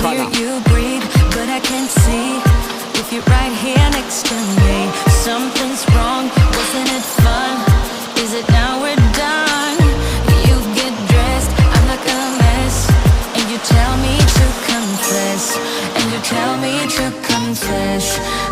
hear you breathe, but I can't see if you're right here next to me. Something's wrong, wasn't it fun? Is it now we're done? You get dressed, I'm like a mess, and you tell me to confess, and you tell me to confess.